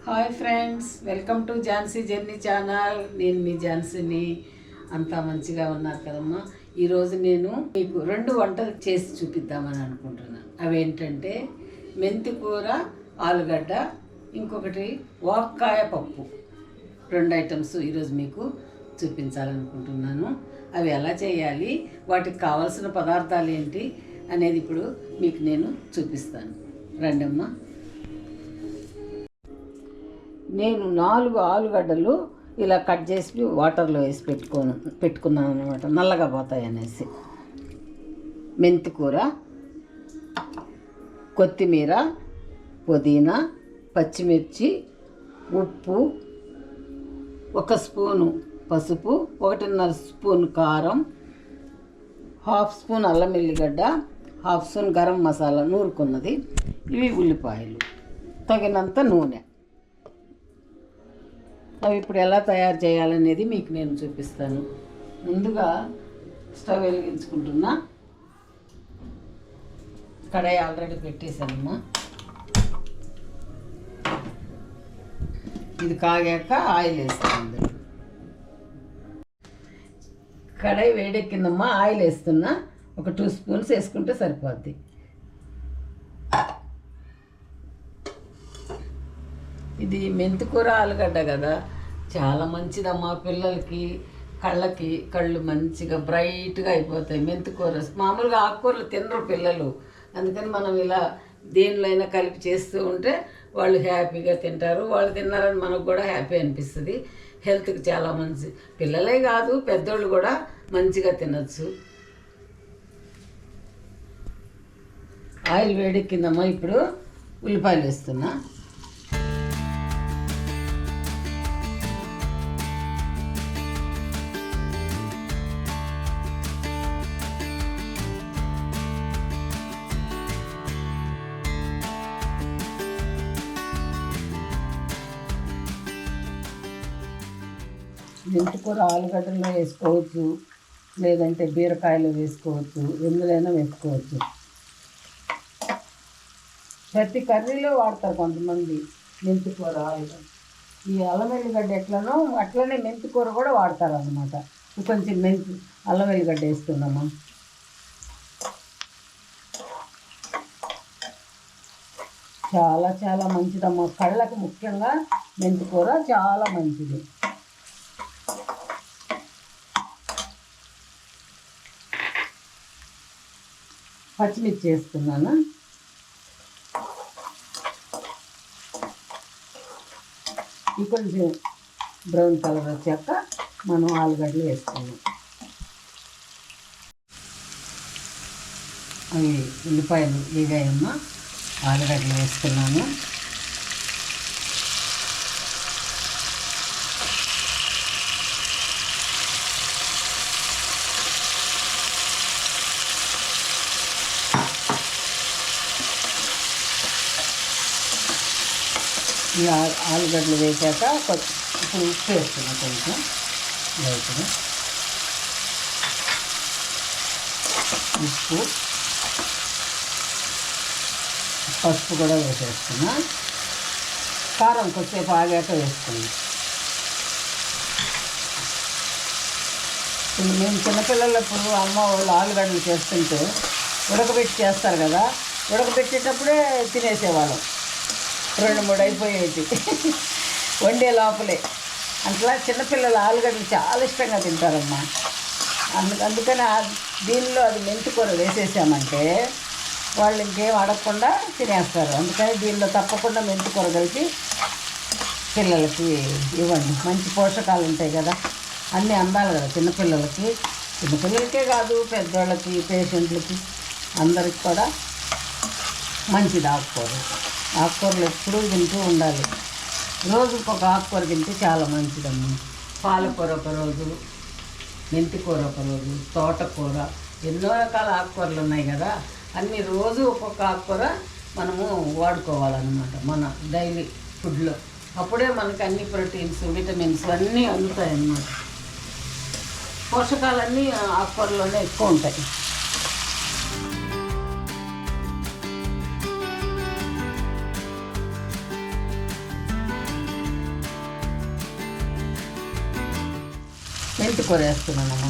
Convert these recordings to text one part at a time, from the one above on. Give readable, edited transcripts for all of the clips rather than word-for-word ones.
Hi friends, welcome to Jhansi journey channel. నేను మీ ఝాన్సీని. అంతా మంచిగా ఉన్నారు కదమ్మా. ఈరోజు నేను మీకు 2 వంటలు చేసి చూపిద్దామని అనుకుంటున్నాను. అవేంటంటే మెంతి కూర, ఆలుగడ్డ, ఇంకొకటి వాక్కాయ పప్పు. 2 ఐటమ్స్ ఈరోజు మీకు చూపించాలనుకుంటున్నాను. అవి ఎలా చేయాలి, వాటికి కావాల్సిన పదార్థాలు ఏంటి అనేది ఇప్పుడు మీకు నేను చూపిస్తాను. రండమ్మా. నేను 4 ఆలుగడ్డలు ఇలా కట్ చేసి వాటర్లో వేసి పెట్టుకున్నాను అనమాట, నల్లగా పోతాయి అనేసి. మెంతి కూర, కొత్తిమీర, పుదీనా, పచ్చిమిర్చి, ఉప్పు, 1 స్పూను పసుపు, 1.5 స్పూన్ కారం, 1/2 స్పూన్ అల్లం వెల్లిగడ్డ, 1/2 స్పూన్ గరం మసాలా నూరుకున్నది. ఇవి ఉల్లిపాయలు, తగినంత నూనె. అవి ఇప్పుడు ఎలా తయారు చేయాలనేది మీకు నేను చూపిస్తాను. ముందుగా స్టవ్ వెలిగించుకుంటున్నా. కడాయి ఆల్రెడీ పెట్టేశానమ్మా. ఇది కాగాక ఆయిల్ వేస్తాను. కడాయి వేడెక్కిందమ్మా. ఆయిల్ వేస్తున్నా. ఒక 2 స్పూన్స్ వేసుకుంటే సరిపోద్ది. ఇది మెంతికూర ఆలుగడ్డ కదా, చాలా మంచిదమ్మా. పిల్లలకి కళ్ళు మంచిగా బ్రైట్గా అయిపోతాయి. మెంతికూర మామూలుగా ఆకుకూరలు తినరు పిల్లలు, అందుకని మనం ఇలా దేనిలో అయినా కలిపి చేస్తూ ఉంటే వాళ్ళు హ్యాపీగా తింటారు. వాళ్ళు తిన్నారని మనకు కూడా హ్యాపీ అనిపిస్తుంది. హెల్త్కి చాలా మంచి. పిల్లలే కాదు, పెద్దోళ్ళు కూడా మంచిగా తినచ్చు. ఆయిల్ వేడెక్కిందమ్మా. ఇప్పుడు ఉల్లిపాయలు వేస్తున్నా. మెంతికూర ఆలుగడ్డలో వేసుకోవచ్చు, లేదంటే బీరకాయలో వేసుకోవచ్చు, ఎందులోనైనా వేసుకోవచ్చు. ప్రతి కర్రీలో వాడతారు కొంతమంది మెంతికూర ఆలుగడ్డ. ఈ అల్లం వెల్లిగడ్డ ఎట్లనో అట్లనే మెంతికూర కూడా వాడతారు అన్నమాట. కొంచెం అల్లం వెల్లిగడ్డ వేస్తున్నామా. చాలా చాలా మంచిదమ్మా. కళ్ళకి ముఖ్యంగా మెంతికూర చాలా మంచిది. పచ్చిమిర్చి వేస్తున్నాను. కొంచెం బ్రౌన్ కలర్ వచ్చాక మనం ఆలుగడ్డలు వేస్తున్నాం. అవి ఉల్లిపాయలు వేగాయమ్మా. ఆలుగడ్డలు వేసుకున్నాను. ఈ ఆలుగడ్డలు వేసాక ఇప్పుడు ఉప్పు వేస్తున్నా. కొంచెం లైట్గా ఉప్పు, పసుపు కూడా వేసేస్తున్నా. కారం కొద్దిసేపు ఆగాక వేసుకున్నాం. మేము చిన్నపిల్లలప్పుడు అమ్మ వాళ్ళు ఆలుగడ్డలు చేస్తుంటే ఉడకబెట్టి చేస్తారు కదా, ఉడకబెట్టేటప్పుడే తినేసేవాళ్ళం. 2-3 అయిపోయేది వండే లోపలే. అట్లా చిన్నపిల్లలు ఆలుగడ్డలు చాలా ఇష్టంగా తింటారమ్మా. అందుకని దీనిలో అది మెంతికూర వేసేసామంటే వాళ్ళు ఇంకేం అడగకుండా తినేస్తారు. అందుకని దీనిలో తప్పకుండా మెంతికూర కలిపి పిల్లలకి ఇవ్వండి. మంచి పోషకాలు ఉంటాయి కదా, అన్నీ అందాలి కదా చిన్నపిల్లలకి. చిన్నపిల్లలకే కాదు, పెద్దవాళ్ళకి, పేషెంట్లకి, అందరికి కూడా మంచిది ఆకుకూరలు ఎప్పుడూ తింటూ ఉండాలి. రోజుకి ఒక ఆకుకూర తింటే చాలా మంచిదమ్మా. పాలకూర ఒకరోజు, మెంతికూర ఒకరోజు, తోటకూర, ఎన్నో రకాల ఆకుకూరలు ఉన్నాయి కదా. అన్ని రోజు ఒక్కొక్క ఆకుకూర మనము వాడుకోవాలన్నమాట మన డైలీ ఫుడ్లో. అప్పుడే మనకి అన్ని ప్రోటీన్స్, విటమిన్స్ అన్నీ అందుతాయన్నమాట. పోషకాలన్నీ ఆకుకూరలోనే ఎక్కువ ఉంటాయి. బీట్ కూర వేస్తున్నానమ్మా.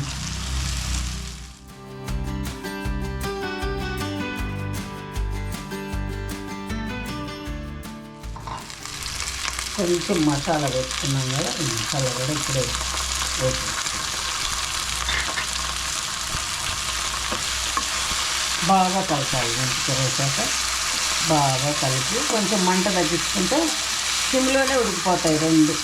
కొంచెం మసాలా వేసుకున్నాం కదా, ఈ మసాలా కూడా ఇప్పుడే వేసి బాగా కలపాలి. మెంతికూర వేసాక బాగా కలిపి కొంచెం మంట తగ్గించుకుంటే సిమ్లోనే ఉడికిపోతాయి రెండు.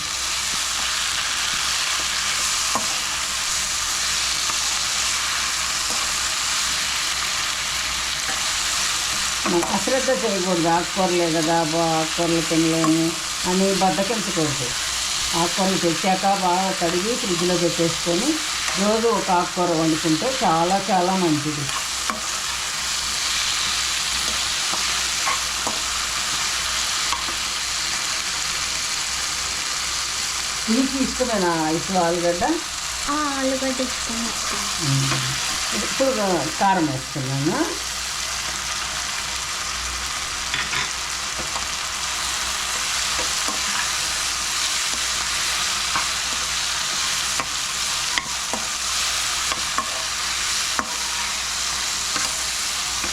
అశ్రద్ధ చేయకూడదు. ఆకుకూరలే కదా, ఆకుకూరలు తినలేము అని బద్దకించకూడదు. ఆకుకూరలు తెచ్చాక బాగా కడిగి ఫ్రిడ్జ్లో పెట్టేసుకొని రోజు ఒక ఆకుకూర వండుకుంటే చాలా చాలా మంచిది. మీకు ఇష్టమైన ఇసులు ఆలుగడ్డ? ఆలుగడ్డ ఇష్టం. ఇప్పుడు కారం వేస్తున్నాను.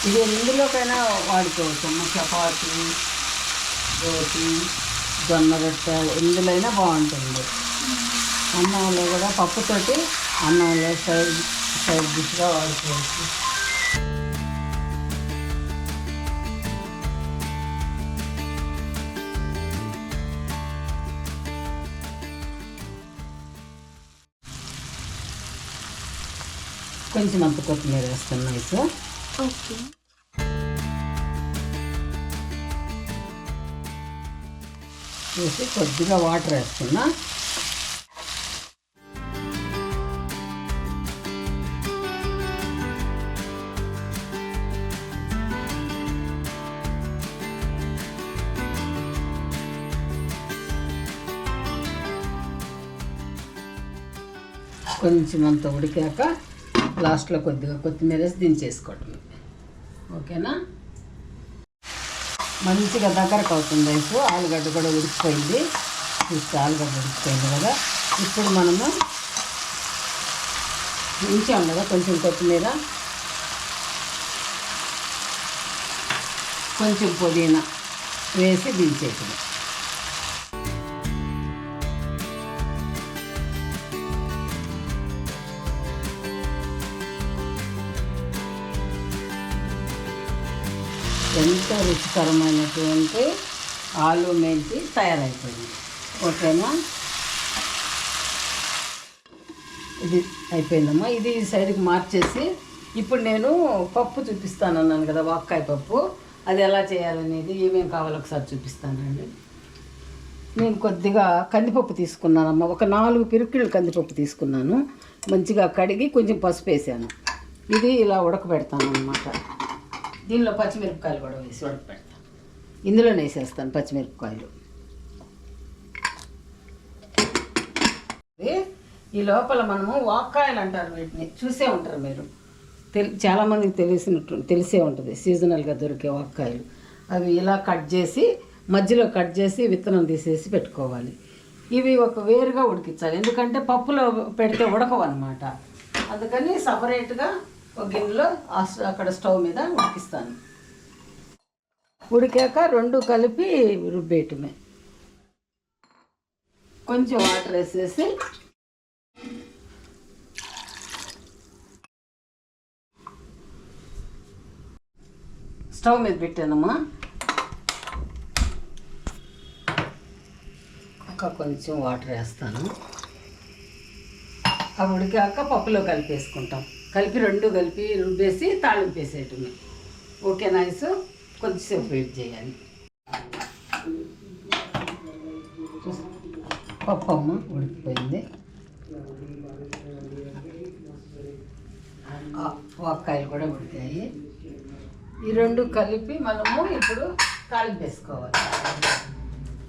ఇది ఎందులోకైనా వాడుకోవచ్చు. చపాతి, రోటీ, జొన్న రొట్టె ఎందులో బాగుంటుంది. అన్నంలో కూడా పప్పుతోటి అన్నంలో సైడ్ డిష్గా వాడుకోవచ్చు. కొంచెం అంత కొత్తిమీర వేస్తున్నాయి సార్. ఓకే. వేసి కొద్దిగా వాటర్ వేస్తున్నా. కొంచెం అంత ఉడికాక లాస్ట్లో కొద్దిగా కొత్తిమీర వేసి దించేసుకోవటం. ఓకేనా? మంచిగా దగ్గరకు అవుతుంది రైసు. ఆలుగడ్డ కూడా ఉడికిపోయింది. చూస్తే ఆలుగడ్డ ఉడికిపోయింది కదా. ఇప్పుడు మనము ఉంచాం కదా కొంచెం కొత్తిమీర, కొంచెం పుదీనా వేసి దించేసాము. ఎంతో రుచికరమైనటువంటి ఆలు మెంతి తయారైపోయింది. ఓకేనా? ఇది అయిపోయిందమ్మా. ఇది సైడ్కి మార్చేసి ఇప్పుడు నేను పప్పు చూపిస్తానన్నాను కదా, వాక్కాయ పప్పు. అది ఎలా చేయాలనేది, ఏమేమి కావాలో ఒకసారి చూపిస్తానండి. నేను కొద్దిగా కందిపప్పు తీసుకున్నానమ్మా. ఒక 4 పిరుకిళ్ళు కందిపప్పు తీసుకున్నాను. మంచిగా కడిగి కొంచెం పసుపు వేసాను. ఇది ఇలా ఉడకబెడతాను అన్నమాట. దీనిలో పచ్చిమిరపకాయలు కూడా వేసి ఉడకబెడతాను. ఇందులోనే వేసేస్తాను పచ్చిమిరపకాయలు. ఈ లోపల మనము వాక్కాయలు అంటారు వీటిని, చూసే ఉంటారు మీరు. చాలామందికి తెలిసే ఉంటుంది. సీజనల్గా దొరికే వాక్కాయలు అవి ఇలా కట్ చేసి మధ్యలో కట్ చేసి విత్తనం తీసేసి పెట్టుకోవాలి. ఇవి ఒక వేరుగా ఉడికించాలి, ఎందుకంటే పప్పులో పెడితే ఉడకవు అన్నమాట. అందుకని సపరేట్గా ఒక గిన్నెలో అక్కడ స్టవ్ మీద ఉడికిస్తాను. ఉడికాక 2 కలిపి రుబ్బేయటమే. కొంచెం వాటర్ వేసేసి స్టవ్ మీద పెట్టానమ్మా. కొంచెం వాటర్ వేస్తాను. అవి ఉడికాక పప్పులో కలిపేసుకుంటాం. కలిపి 2 కలిపి రుబ్బేసి తాళింపు వేసేయటమే. Okay nice. కొద్దిసేపు వెయిట్ చేయాలి. పప్పు అమ్మ ఉడికిపోయింది. వాక్కాయలు కూడా ఉడికాయి. ఈ 2 కలిపి మనము ఇప్పుడు తాళింపు వేసుకోవాలి.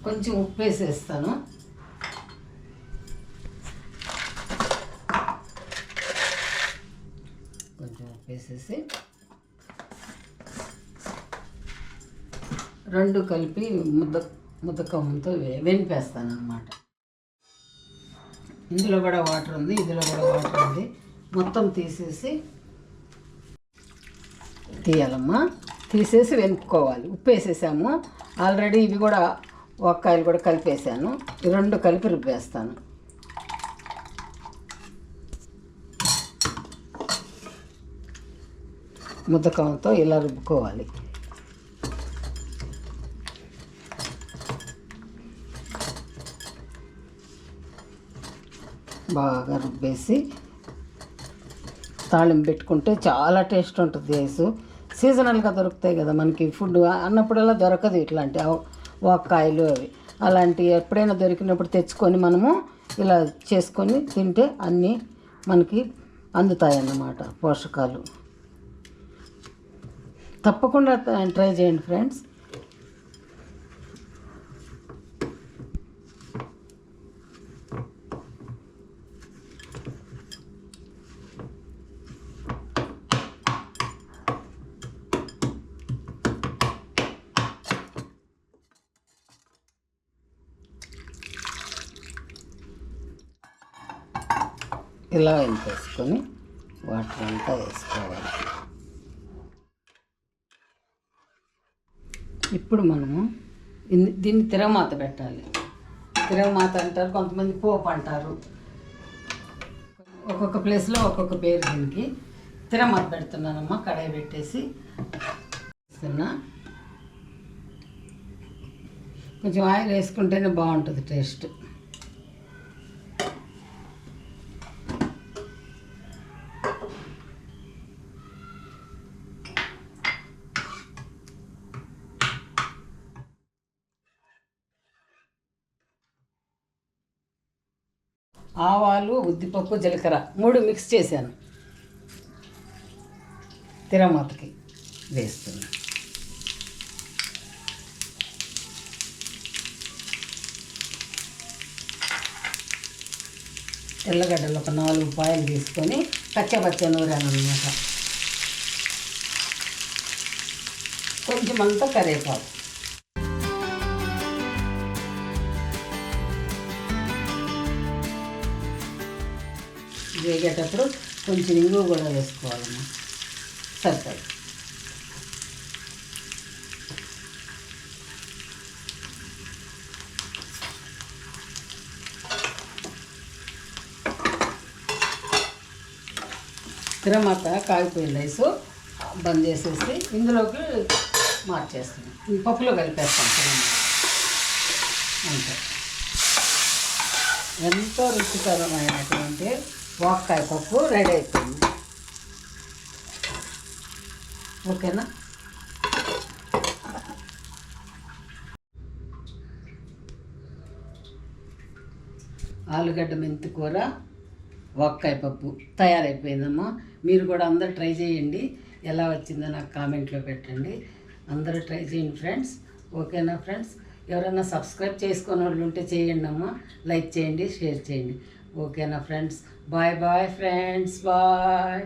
కొంచెం ఉప్పు వేసేస్తాను. కొంచెం ఉప్పు వేసేసి 2 కలిపి ముద్దకమ్మంతో వెనిపేస్తాను అన్నమాట. ఇందులో కూడా వాటర్ ఉంది, ఇందులో కూడా వాటర్ ఉంది. మొత్తం తీయాలమ్మా. తీసేసి వెనుక్కోవాలి. ఉప్పు వేసేసాము ఆల్రెడీ. ఇవి కూడా వంకాయలు కూడా కలిపేసాను. ఈ రెండు కలిపి రుబ్బేస్తాను. ముద్దకంతో ఇలా రుబ్బుకోవాలి. బాగా రుబ్బేసి తాళింపు పెట్టుకుంటే చాలా టేస్ట్ ఉంటుంది. రైసు సీజనల్గా దొరుకుతాయి కదా మనకి. ఫుడ్ అన్నప్పుడల్లా దొరకదు ఇట్లాంటి వంకాయలు అవి. అలాంటి ఎప్పుడైనా దొరికినప్పుడు తెచ్చుకొని మనము ఇలా చేసుకొని తింటే అన్నీ మనకి అందుతాయన్నమాట పోషకాలు. తప్పకుండా ట్రై చేయండి ఫ్రెండ్స్. ఇలా వేసుకొని వాటర్ అంతా వేసుకోవాలి. ఇప్పుడు మనము దీన్ని తిరగమాత పెట్టాలి. తిరగమాత అంటారు, కొంతమంది పోపు అంటారు. ఒక్కొక్క ప్లేస్లో ఒక్కొక్క పేరు దీనికి. తిరగమాత పెడుతున్నానమ్మా. కడాయి పెట్టేసి కొంచెం ఆయిల్ వేసుకుంటేనే బాగుంటుంది టేస్ట్. ఆవాలు, ఉద్దిపప్పు, జీలకర్ర 3 మిక్స్ చేశాను. తిరగమాతకి వేస్తున్నా. తెల్లగడ్డలు ఒక 4 పాయలు తీసుకొని కచ్చపచ్చ నూరాను అనమాట. కొంచెం అంతా కరివేపాకు. వేగేటప్పుడు కొంచెం ఇంగువ కూడా వేసుకోవాలమ్మా. సరిపడి తిరగమాత కాగిపోయిన రైసు బంద్ చేసేసి ఇందులోకి మార్చేస్తున్నాం. ఈ పప్పులో కలిపేస్తాం తిరగమాత. అంతే. ఎంతో రుచికరమైనటువంటి వంకాయ పప్పు రెడీ అయిపోయింది. ఓకేనా? ఆలుగడ్డ మెంతి కూర, వంకాయ పప్పు తయారైపోయిందమ్మా. మీరు కూడా అందరూ ట్రై చేయండి. ఎలా వచ్చిందో నాకు కామెంట్లో పెట్టండి. అందరూ ట్రై చేయండి ఫ్రెండ్స్. ఓకేనా ఫ్రెండ్స్? ఎవరైనా సబ్స్క్రైబ్ చేసుకునే వాళ్ళు ఉంటే చేయండి అమ్మా. లైక్ చేయండి, షేర్ చేయండి. ఓకేనా friends? Bye bye friends. Bye.